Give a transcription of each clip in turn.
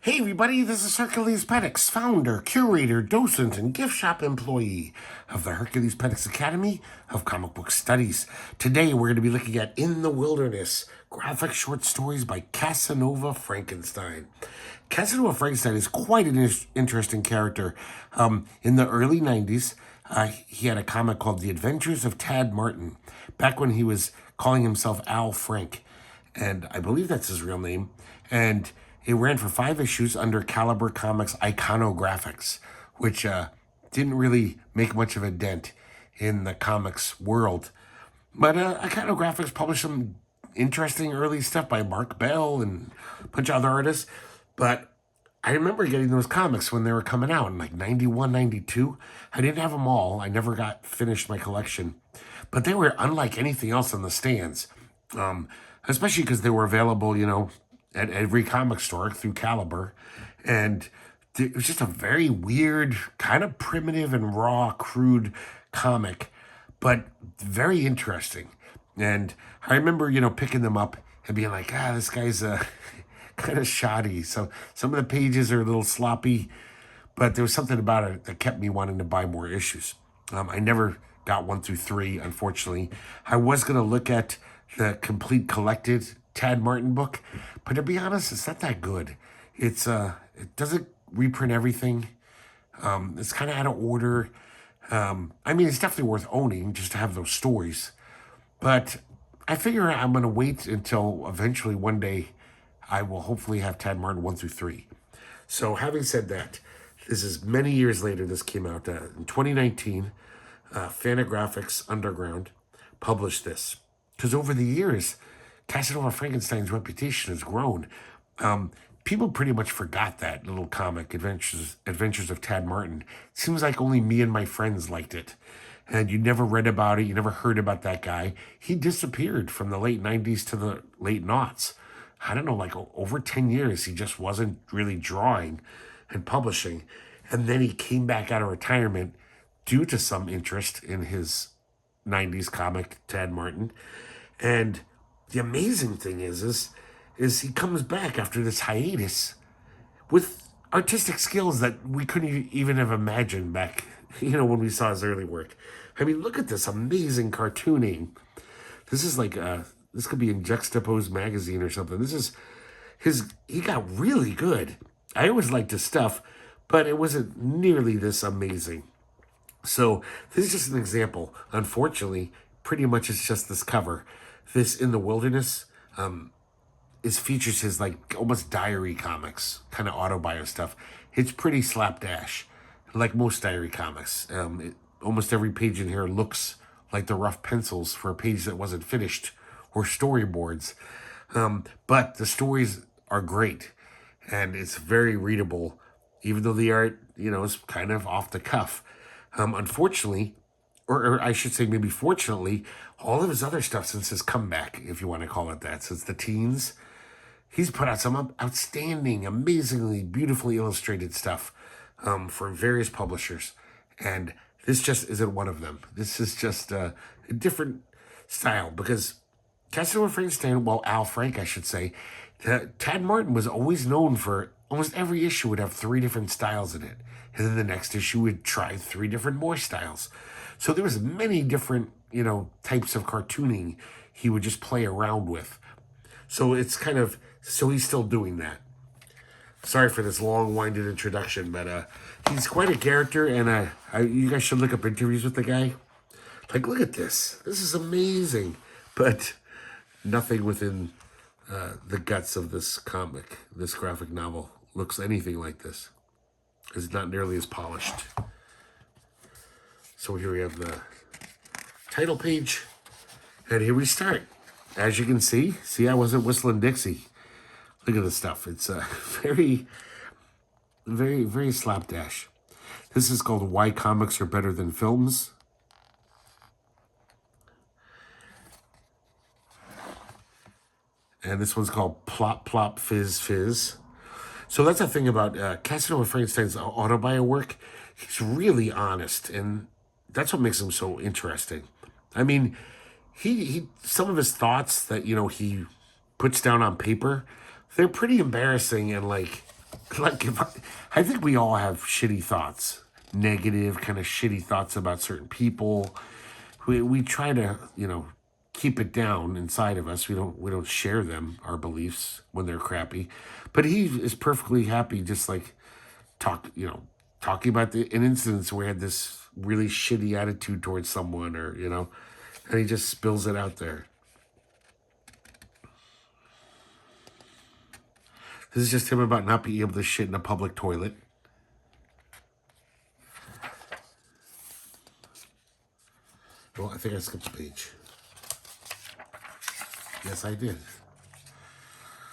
Hey everybody, this is herculespetix, founder, curator, docent, and gift shop employee of the herculespetix Academy of Comic Book Studies. Today we're going to be looking at In the Wilderness, graphic short stories by Casanova Frankenstein. Casanova Frankenstein is quite an interesting character. In the early 90s, he had a comic called The Adventures of Tad Martin, back when he was calling himself Al Frank. And I believe that's his real name. And it ran for 5 issues under Caliber Comics Iconographics, which didn't really make much of a dent in the comics world. But Iconographics published some interesting early stuff by Mark Bell and a bunch of other artists. But I remember getting those comics when they were coming out in like 91, 92. I didn't have them all. I never got finished my collection. But they were unlike anything else in the stands, especially because they were available, at every comic store through Caliber. And it was just a very weird, kind of primitive and raw, crude comic, but very interesting. And I remember, picking them up and being like, this guy's kind of shoddy. So some of the pages are a little sloppy, but there was something about it that kept me wanting to buy more issues. I never got 1 through 3, unfortunately. I was going to look at the complete collected Tad Martin book, but to be honest, it's not that good. It doesn't reprint everything. It's kind of out of order. It's definitely worth owning just to have those stories. But I figure I'm going to wait until eventually one day I will hopefully have Tad Martin 1 through 3. So having said that, this is many years later. This came out in 2019. Fantagraphics Underground published this. Because over the years, Casanova Frankenstein's reputation has grown. People pretty much forgot that little comic, Adventures of Tad Martin. It seems like only me and my friends liked it. And you never read about it. You never heard about that guy. He disappeared from the late 90s to the late noughts. I don't know, like over 10 years, he just wasn't really drawing and publishing. And then he came back out of retirement due to some interest in his 90s comic, Tad Martin. And the amazing thing is he comes back after this hiatus with artistic skills that we couldn't even have imagined back, when we saw his early work. Look at this amazing cartooning. This is like, this could be in Juxtaposed magazine or something. He got really good. I always liked his stuff, but it wasn't nearly this amazing. So this is just an example. Unfortunately, pretty much it's just this cover. This In the Wilderness features his like almost diary comics, kind of autobio stuff. It's pretty slapdash, like most diary comics. Almost every page in here looks like the rough pencils for a page that wasn't finished or storyboards. But the stories are great, and it's very readable, even though the art, is kind of off the cuff. Unfortunately, or I should say maybe fortunately, all of his other stuff since his comeback, if you want to call it that, since the teens, he's put out some outstanding, amazingly, beautifully illustrated stuff for various publishers. And this just isn't one of them. This is just a different style because Casanova Frankenstein, Al Frank, I should say, Tad Martin was always known for almost every issue would have 3 different styles in it. And then the next issue would try 3 different more styles. So there was many different, types of cartooning he would just play around with. So it's so he's still doing that. Sorry for this long-winded introduction, but he's quite a character, and you guys should look up interviews with the guy. Like, look at this. This is amazing. But nothing within the guts of this comic, this graphic novel, looks anything like this. It's not nearly as polished. So here we have the title page, and here we start. As you can see, I wasn't whistling Dixie. Look at this stuff. It's very, very, very slapdash. This is called Why Comics Are Better Than Films. And this one's called Plop Plop Fizz Fizz. So that's the thing about Casanova Frankenstein's autobio work. He's really honest, and that's what makes him so interesting. He some of his thoughts that he puts down on paper, they're pretty embarrassing and like Like if I think we all have shitty thoughts, negative kind of shitty thoughts about certain people. We try to keep it down inside of us. We don't share them, our beliefs, when they're crappy. But he is perfectly happy, just like talking about an instance where he had this really shitty attitude towards someone, or and he just spills it out there. This is just him about not being able to shit in a public toilet. Well, I think I skipped a page. Yes, I did.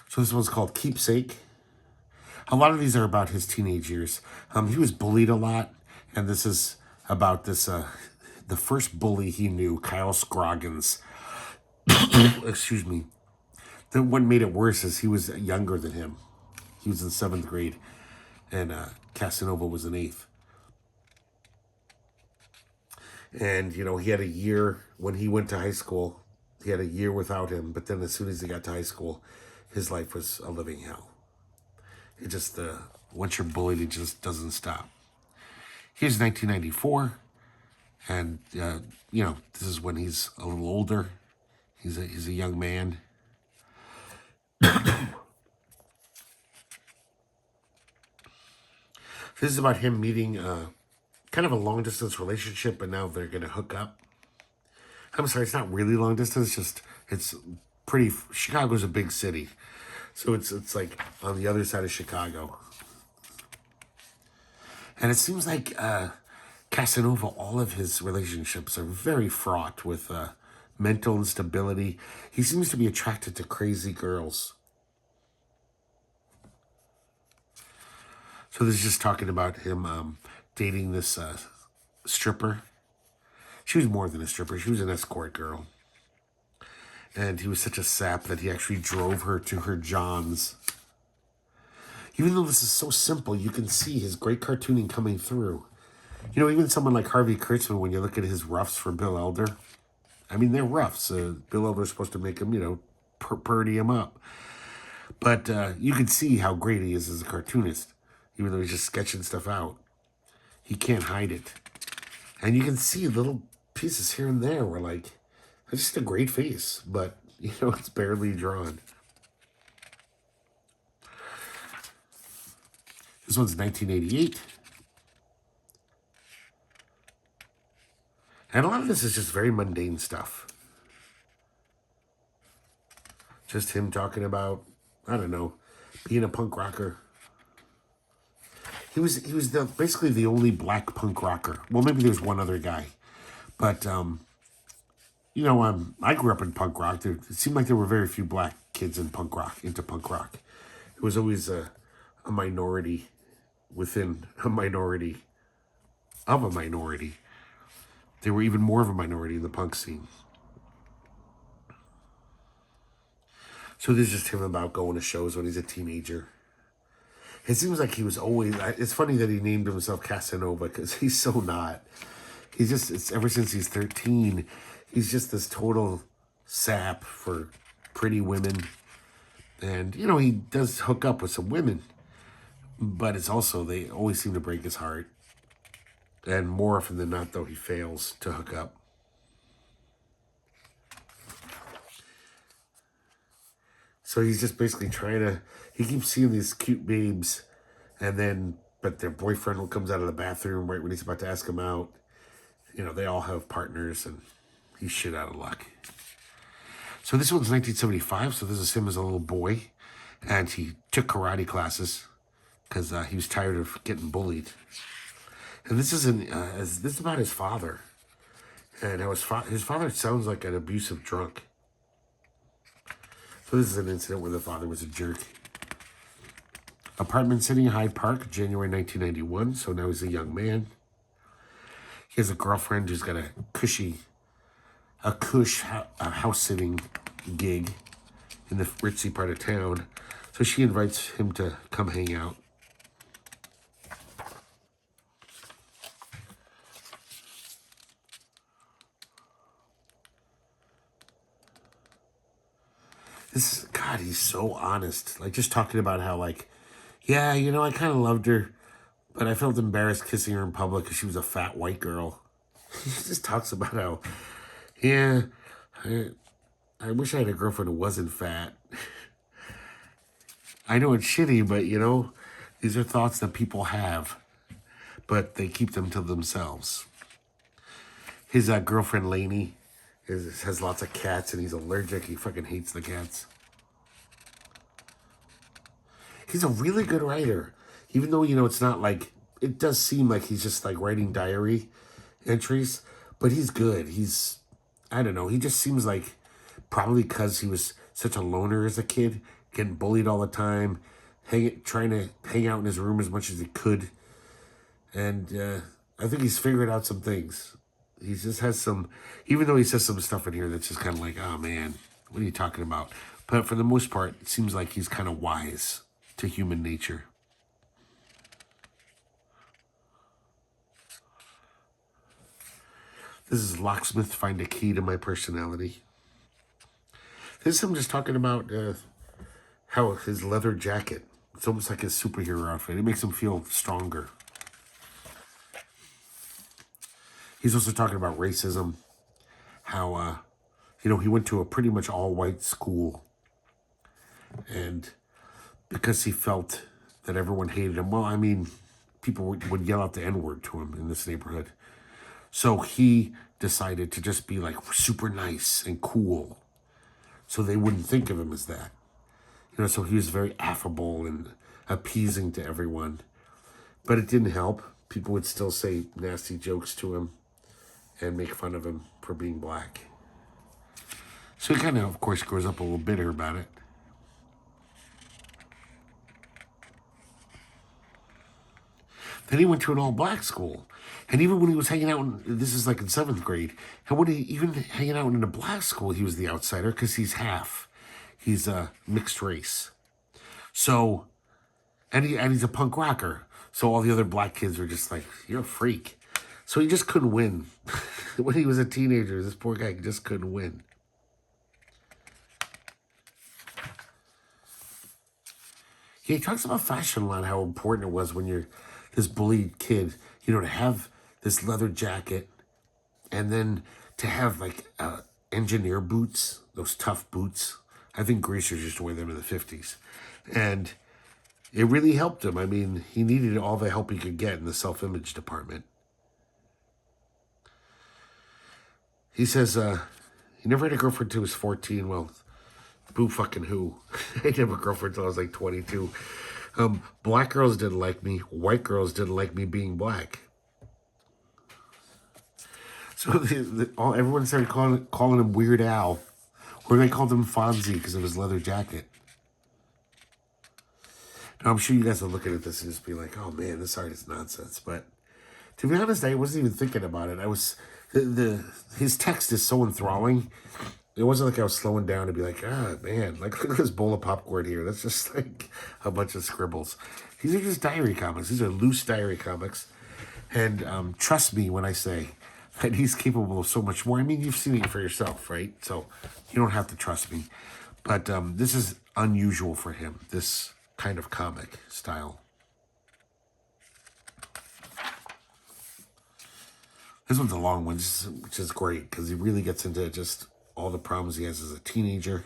So this one's called Keepsake. A lot of these are about his teenage years. He was bullied a lot, and this is about this the first bully he knew, Kyle Scroggins. Excuse me. What made it worse is he was younger than him. He was in 7th grade, and Casanova was in 8th. And, he had a year when he went to high school. He had a year without him, but then as soon as he got to high school, his life was a living hell. It just, once you're bullied, it just doesn't stop. Here's 1994, and, this is when he's a little older. He's a young man. This is about him meeting kind of a long-distance relationship, but now they're going to hook up. I'm sorry, it's not really long distance, just it's pretty... Chicago's a big city, so it's like on the other side of Chicago. And it seems like Casanova, all of his relationships are very fraught with mental instability. He seems to be attracted to crazy girls. So this is just talking about him dating this stripper. She was more than a stripper. She was an escort girl. And he was such a sap that he actually drove her to her John's. Even though this is so simple, you can see his great cartooning coming through. Even someone like Harvey Kurtzman, when you look at his roughs for Bill Elder, I mean, they're roughs. Bill Elder's supposed to make him, purdy him up. But you can see how great he is as a cartoonist. Even though he's just sketching stuff out, he can't hide it. And you can see little pieces here and there where, like, it's just a great face, but, it's barely drawn. This one's 1988. And a lot of this is just very mundane stuff. Just him talking about, I don't know, being a punk rocker. He was basically the only black punk rocker. Well, maybe there's one other guy. But, I grew up in punk rock. It seemed like there were very few black kids into punk rock. It was always a minority within a minority of a minority. They were even more of a minority in the punk scene. So this is just him about going to shows when he's a teenager. It seems like he was always... It's funny that he named himself Casanova, because he's so not. He's just... It's ever since he's 13, he's just this total sap for pretty women. And, he does hook up with some women. But it's also... They always seem to break his heart. And more often than not, though, he fails to hook up. So he's just basically trying to... He keeps seeing these cute babes, but their boyfriend comes out of the bathroom right when he's about to ask him out. They all have partners, and he's shit out of luck. So this one's 1975, so this is him as a little boy, and he took karate classes because he was tired of getting bullied. And this is this is about his father, and how his father sounds like an abusive drunk. So this is an incident where the father was a jerk. Apartment city in Hyde Park, January 1991. So now he's a young man. He has a girlfriend who's got a house sitting gig in the ritzy part of town. So she invites him to come hang out. God, he's so honest. Like, just talking about how, like, Yeah, I kind of loved her, but I felt embarrassed kissing her in public because she was a fat white girl. He just talks about how, yeah, I, I wish I had a girlfriend who wasn't fat. I know it's shitty, but these are thoughts that people have, but they keep them to themselves. His girlfriend Lainey has lots of cats, and he's allergic. He fucking hates the cats. He's a really good writer, even though it's not like it does seem like he's just like writing diary entries, but he's good. I don't know. He just seems like probably because he was such a loner as a kid, getting bullied all the time, trying to hang out in his room as much as he could, and I think he's figured out some things. He just has some, even though he says some stuff in here that's just kind of like, oh man, what are you talking about? But for the most part, it seems like he's kind of wise to human nature. This is Locksmith Find a Key to My Personality. This is him just talking about how his leather jacket, it's almost like his superhero outfit. It makes him feel stronger. He's also talking about racism, how, he went to a pretty much all-white school, and because he felt that everyone hated him, well, I mean, people would yell out the N-word to him in this neighborhood. So he decided to just be like super nice and cool, so they wouldn't think of him as that. So he was very affable and appeasing to everyone. But it didn't help. People would still say nasty jokes to him and make fun of him for being black. So he kind of course, grows up a little bitter about it. Then he went to an all-black school. And even when he was hanging out, this is like in 7th grade, and when he even hanging out in a black school, he was the outsider because he's half. He's a mixed race. So, and he's a punk rocker. So all the other black kids were just like, you're a freak. So he just couldn't win. When he was a teenager, this poor guy just couldn't win. Yeah, he talks about fashion a lot, how important it was when you're this bullied kid, to have this leather jacket and then to have like engineer boots, those tough boots. I think greasers used to wear them in the 50s. And it really helped him. I mean, he needed all the help he could get in the self-image department. He says he never had a girlfriend until he was 14. Well, boo fucking who. I didn't have a girlfriend until I was like 22. Black girls didn't like me. White girls didn't like me being black. So everyone started calling him Weird Al. Or they called him Fonzie because of his leather jacket. Now, I'm sure you guys are looking at this and just be like, oh man, this art is nonsense. But to be honest, I wasn't even thinking about it. His text is so enthralling. It wasn't like I was slowing down to be like, man, like look at this bowl of popcorn here. That's just like a bunch of scribbles. These are just diary comics. These are loose diary comics. And trust me when I say that he's capable of so much more. I mean, you've seen it for yourself, right? So you don't have to trust me. But this is unusual for him, this kind of comic style. This one's a long one, which is great because he really gets into just all the problems he has as a teenager.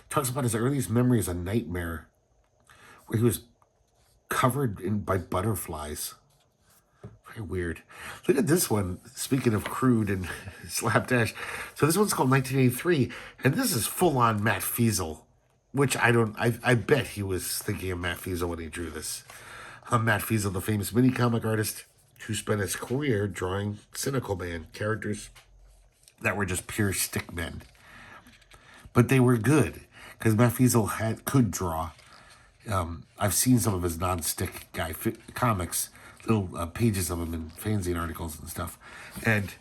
Talks about his earliest memory as a nightmare where he was covered by butterflies. Very weird. Look at this one. Speaking of crude and slapdash. So this one's called 1983, and this is full-on Matt Feasel, which I bet he was thinking of Matt Feasel when he drew this. Matt Feasel, the famous mini-comic artist who spent his career drawing cynical man characters that were just pure stick men. But they were good, because Matt Feasel could draw. I've seen some of his non-stick guy comics, little pages of them in fanzine articles and stuff. And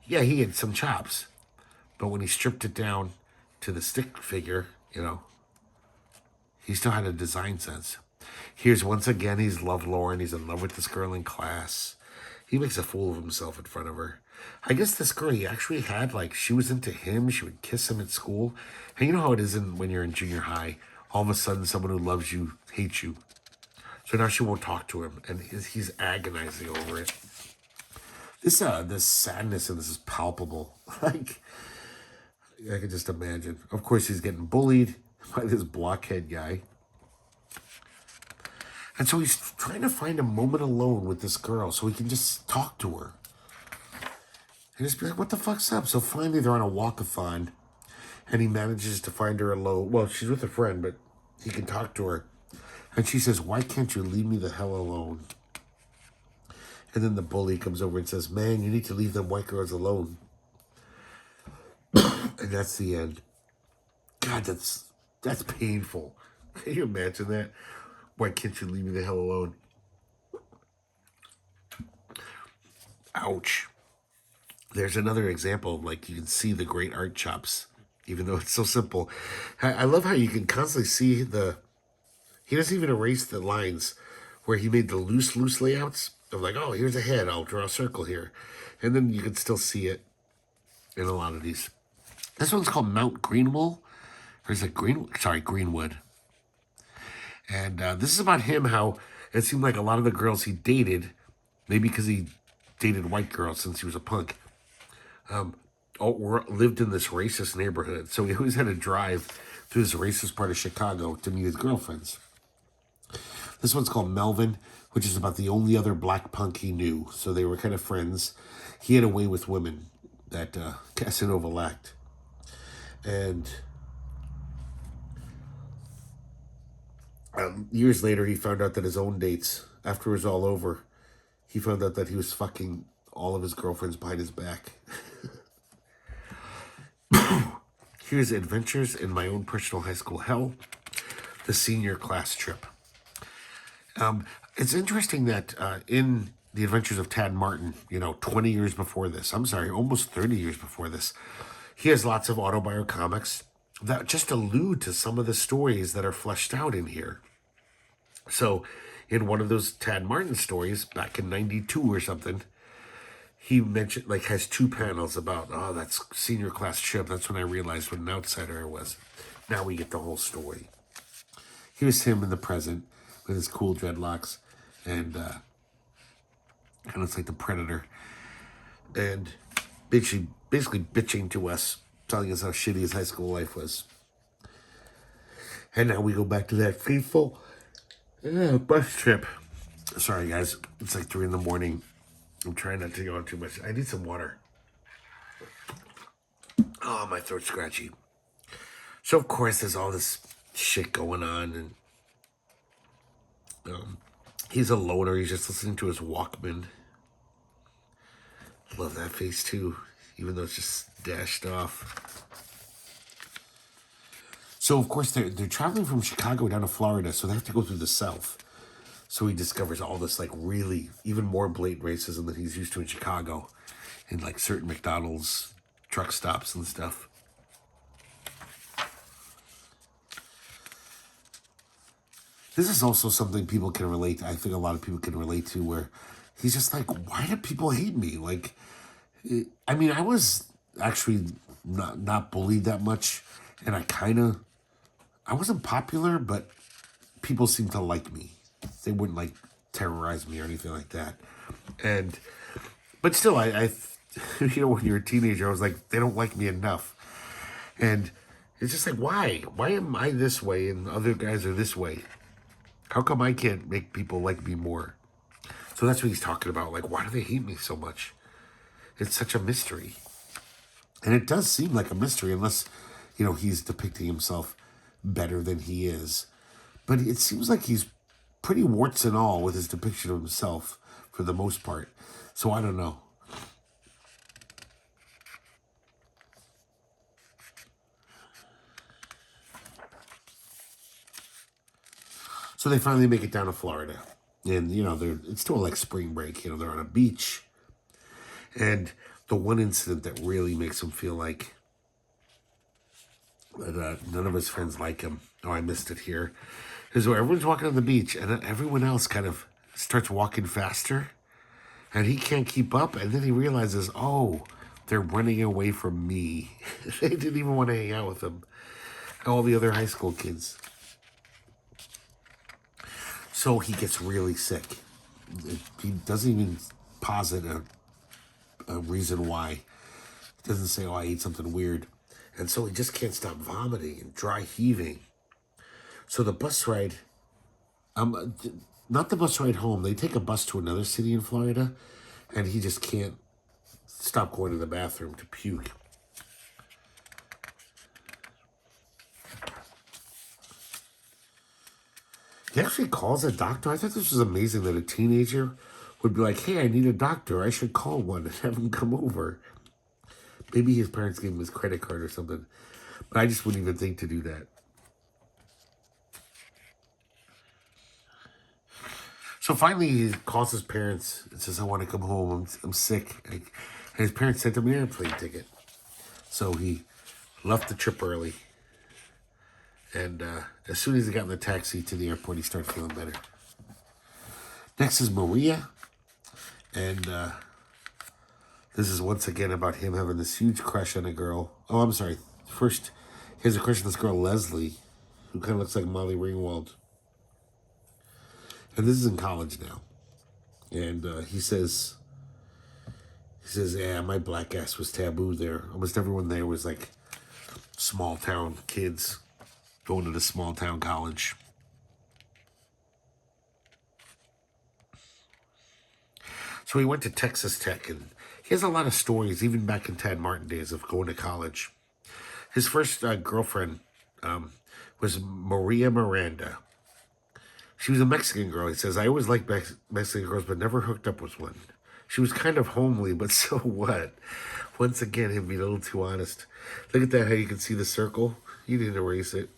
yeah, he had some chops. But when he stripped it down to the stick figure, he still had a design sense. Here's once again, he's lovelorn. He's in love with this girl in class. He makes a fool of himself in front of her. I guess this girl he actually had, she was into him. She would kiss him at school. And you know how it is when you're in junior high. all of a sudden someone who loves you hates you. So now she won't talk to him, and he's agonizing over it. This sadness in this is palpable. Like, I can just imagine. Of course, he's getting bullied by this blockhead guy. And so he's trying to find a moment alone with this girl so he can just talk to her. And just be like, what the fuck's up? So finally they're on a walkathon, and he manages to find her alone. Well, she's with a friend, but he can talk to her. And she says, why can't you leave me the hell alone? And then the bully comes over and says, man, you need to leave them white girls alone. And that's the end. God, that's painful. Can you imagine that? Why can't you leave me the hell alone? Ouch. There's another example of, like, you can see the great art chops, even though it's so simple. I love how you can constantly see he doesn't even erase the lines where he made the loose layouts of, like, oh, here's a head, I'll draw a circle here. And then you can still see it in a lot of these. This one's called Mount Greenwood. Or is it Greenwood. And this is about him, how it seemed like a lot of the girls he dated, maybe because he dated white girls since he was a punk, lived in this racist neighborhood. So he always had to drive through this racist part of Chicago to meet his girlfriends. This one's called Melvin, which is about the only other black punk he knew. So they were kind of friends. He had a way with women that Casanova lacked. And years later, he found out that his own dates, after it was all over, he found out that he was fucking all of his girlfriends behind his back. Here's Adventures in My Own Personal High School Hell, the senior class trip. It's interesting that in The Adventures of Tad Martin, 20 years before this, almost 30 years before this, he has lots of autobiographics that just allude to some of the stories that are fleshed out in here. So in one of those Tad Martin stories, back in 92 or something, he mentioned, has two panels about, that's senior class trip. That's when I realized what an outsider I was. Now we get the whole story. Here's him in the present with his cool dreadlocks and kind of looks like the Predator. And basically bitching to us, telling us how shitty his high school life was. And now we go back to that fateful bus trip. Sorry, guys. It's like 3 a.m. I'm trying not to go on too much. I need some water. Oh, my throat's scratchy. So, of course, there's all this shit going on. And he's a loner. He's just listening to his Walkman. Love that face, too. Even though it's just dashed off. So, of course, they're traveling from Chicago down to Florida, so they have to go through the South. So he discovers all this, really, even more blatant racism that he's used to in Chicago. In, certain McDonald's truck stops and stuff. This is also something people can relate to. I think a lot of people can relate to, where he's just like, why do people hate me? I was actually not bullied that much, and I wasn't popular, but people seemed to like me. They wouldn't terrorize me or anything like that. But still, I when you're a teenager, I was like, they don't like me enough. And it's just like, why? Why am I this way and other guys are this way? How come I can't make people like me more? So that's what he's talking about. Why do they hate me so much? It's such a mystery. And it does seem like a mystery unless, he's depicting himself better than he is. But it seems like he's pretty warts and all with his depiction of himself for the most part. So I don't know. So they finally make it down to Florida. And, it's still spring break. They're on a beach. And the one incident that really makes him feel like that none of his friends like him, I missed it here, is where everyone's walking on the beach and then everyone else kind of starts walking faster. And he can't keep up. And then he realizes, they're running away from me. They didn't even want to hang out with him. All the other high school kids. So he gets really sick. He doesn't even posit a reason why. He doesn't say, oh, I ate something weird. And so he just can't stop vomiting and dry heaving. So the bus ride, not the bus ride home, they take a bus to another city in Florida, and he just can't stop going to the bathroom to puke. He actually calls a doctor. I thought this was amazing that a teenager would be like, hey, I need a doctor. I should call one and have him come over. Maybe his parents gave him his credit card or something. But I just wouldn't even think to do that. So finally, he calls his parents and says, I want to come home. I'm sick. And his parents sent him an airplane ticket. So he left the trip early. And as soon as he got in the taxi to the airport, he started feeling better. Next is Maria. And this is once again about him having this huge crush on a girl. Oh, I'm sorry. First, he has a crush on this girl, Leslie, who kind of looks like Molly Ringwald. And this is in college now. And he says, yeah, my black ass was taboo there. Almost everyone there was like small town kids going to the small town college. So he went to Texas Tech, and he has a lot of stories, even back in Tad Martin days, of going to college. His first girlfriend was Maria Miranda. She was a Mexican girl. He says, I always liked Mexican girls, but never hooked up with one. She was kind of homely, but so what? Once again, him being a little too honest. Look at that, how you can see the circle. You didn't erase it.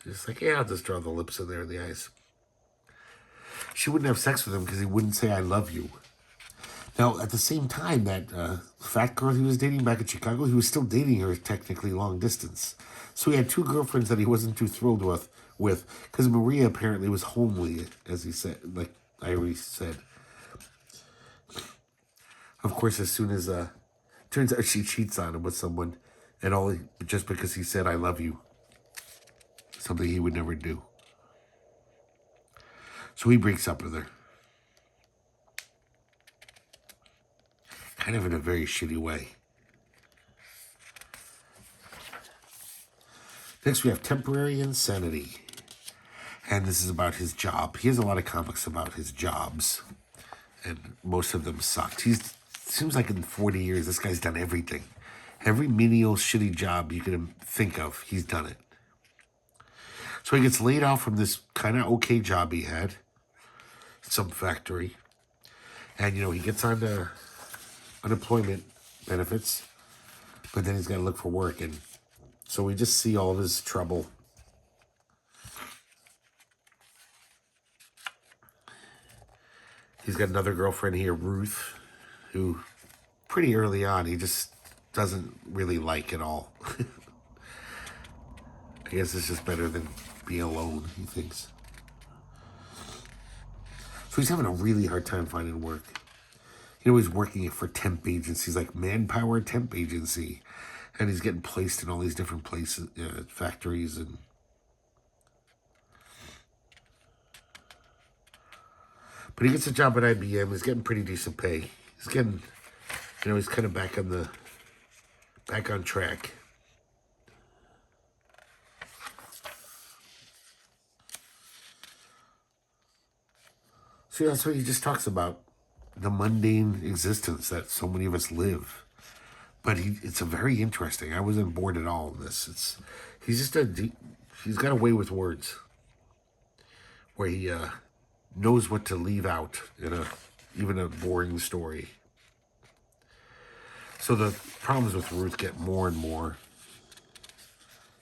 Just like, yeah, I'll just draw the lips in there and the eyes. She wouldn't have sex with him because he wouldn't say, I love you. Now, at the same time, that fat girl he was dating back in Chicago, he was still dating her technically long distance. So he had two girlfriends that he wasn't too thrilled with because Maria apparently was homely, as he said, like I already said. Of course, as soon as turns out she cheats on him with someone, and just because he said, I love you. Something he would never do. So he breaks up with her. Kind of in a very shitty way. Next, we have Temporary Insanity. And this is about his job. He has a lot of comics about his jobs. And most of them sucked. Seems like in 40 years, this guy's done everything. Every menial, shitty job you can think of, he's done it. So he gets laid off from this kind of okay job he had. Some factory. And, he gets on to unemployment benefits. But then he's got to look for work. And so we just see all of his trouble. He's got another girlfriend here, Ruth, who pretty early on he just doesn't really like at all. I guess it's just better than being alone, he thinks. So he's having a really hard time finding work. He's working for temp agencies like Manpower Temp Agency. And he's getting placed in all these different places, factories. But he gets a job at IBM. He's getting pretty decent pay. He's getting, he's kind of back on track. So that's what he just talks about. The mundane existence that so many of us live. But it's a very interesting. I wasn't bored at all in this. He's got a way with words. Where he knows what to leave out in even a boring story. So the problems with Ruth get more and more.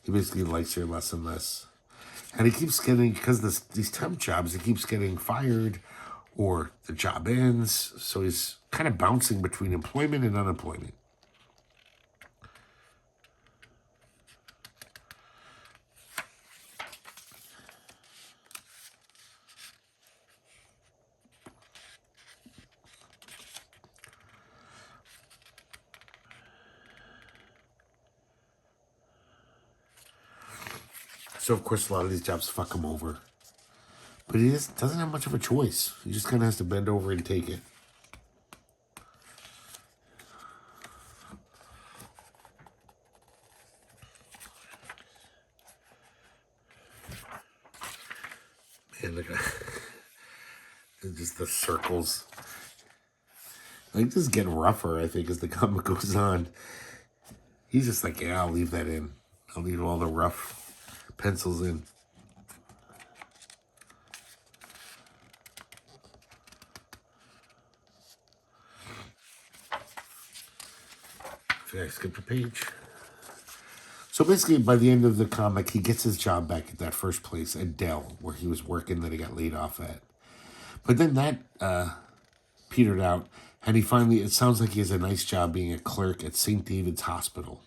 He basically likes her less and less. And he keeps getting, because these temp jobs, he keeps getting fired or the job ends. So he's kind of bouncing between employment and unemployment. So, of course, a lot of these jobs fuck him over. But he just doesn't have much of a choice. He just kind of has to bend over and take it. Man, look at just the circles. Like, just get rougher, I think, as the comic goes on. He's just like, yeah, I'll leave that in. I'll leave all the rough pencils in. Okay, I skipped a page. So basically, by the end of the comic, he gets his job back at that first place at Dell, where he was working that he got laid off at. But then that petered out, and he finally, it sounds like he has a nice job being a clerk at St. David's Hospital.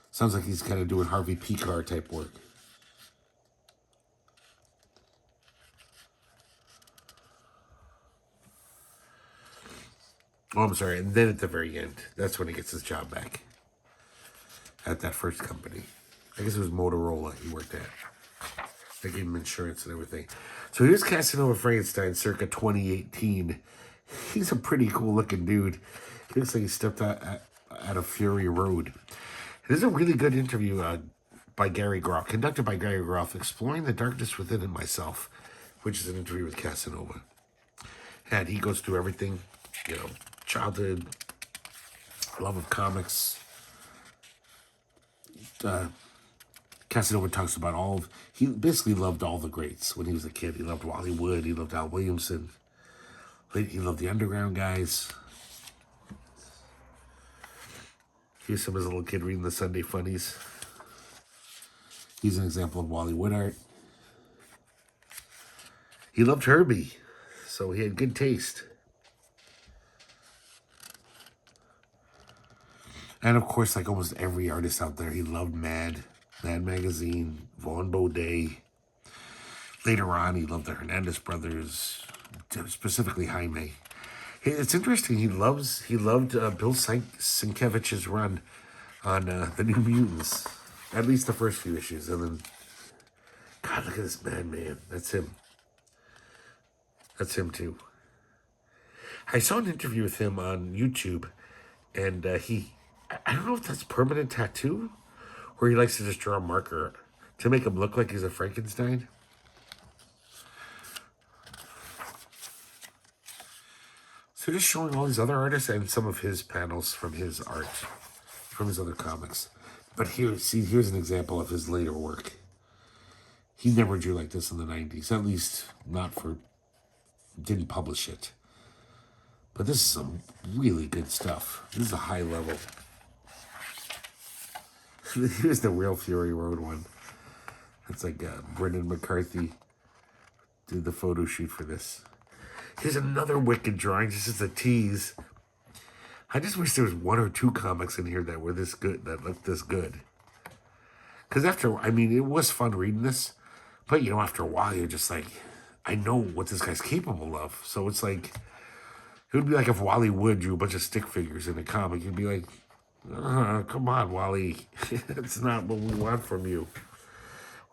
Sounds like he's kind of doing Harvey Pekar type work. Oh, I'm sorry. And then at the very end, that's when he gets his job back at that first company. I guess it was Motorola he worked at. They gave him insurance and everything. So here's Casanova Frankenstein circa 2018. He's a pretty cool looking dude. He looks like he stepped out of Fury Road. There's a really good interview by Gary Groff, conducted by Gary Groff, exploring the darkness within in myself, which is an interview with Casanova. And he goes through everything, you know, childhood, love of comics. Casanova talks about he basically loved all the greats when he was a kid. He loved Wally Wood, he loved Al Williamson, he loved the underground guys. Here's some of his little kid reading the Sunday Funnies. He's an example of Wally Wood art. He loved Herbie, so he had good taste. And of course, like almost every artist out there, he loved Mad Magazine, Vaughn Baudet. Later on, he loved the Hernandez brothers, specifically Jaime. It's interesting. He loved Bill Sienkiewicz's run on the New Mutants, at least the first few issues, and then, God, look at this man. That's him. That's him too. I saw an interview with him on YouTube, and I don't know if that's permanent tattoo, or he likes to just draw a marker to make him look like he's a Frankenstein. So just showing all these other artists and some of his panels from his art, from his other comics. But here's an example of his later work. He never drew like this in the 90s, at least didn't publish it. But this is some really good stuff. This is a high level. Here's the real Fury Road one. It's like Brendan McCarthy did the photo shoot for this. Here's another wicked drawing, just as a tease. I just wish there was one or two comics in here that were this good, that looked this good. Because it was fun reading this, but after a while, you're just like, I know what this guy's capable of. So it's like, it would be like if Wally Wood drew a bunch of stick figures in a comic. You'd be like, come on, Wally. That's not what we want from you.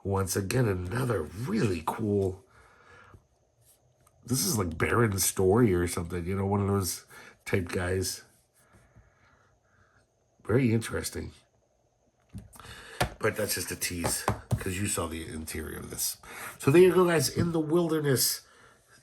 Once again, another really cool. This is like Baron Story or something, one of those type guys. Very interesting. But that's just a tease, because you saw the interior of this. So there you go, guys. In the Wilderness,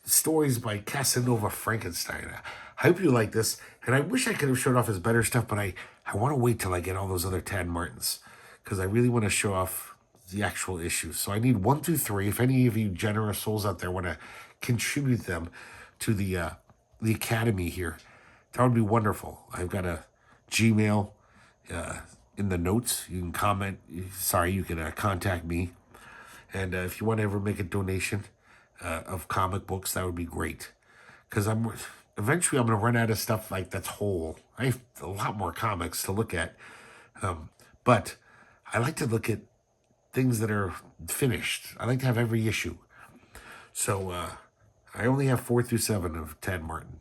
stories by Casanova Frankenstein. I hope you like this. And I wish I could have showed off his better stuff, but I want to wait till I get all those other Tad Martins, because I really want to show off the actual issues. So I need 1 through 3. If any of you generous souls out there want to contribute them to the Academy here, that would be wonderful. I've got a Gmail in the notes. You can comment. You can contact me. And if you want to ever make a donation of comic books, that would be great. Because eventually I'm going to run out of stuff like that's whole. I have a lot more comics to look at. But I like to look at things that are finished. I like to have every issue. So I only have 4 through 7 of Tad Martin.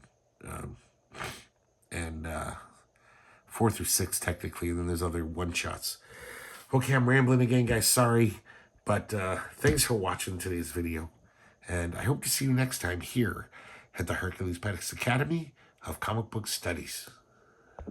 And 4 through 6 technically, and then there's other one-shots. Okay, I'm rambling again, guys. Sorry. But thanks for watching today's video. And I hope to see you next time here at the Herculespetix Academy of Comic Book Studies.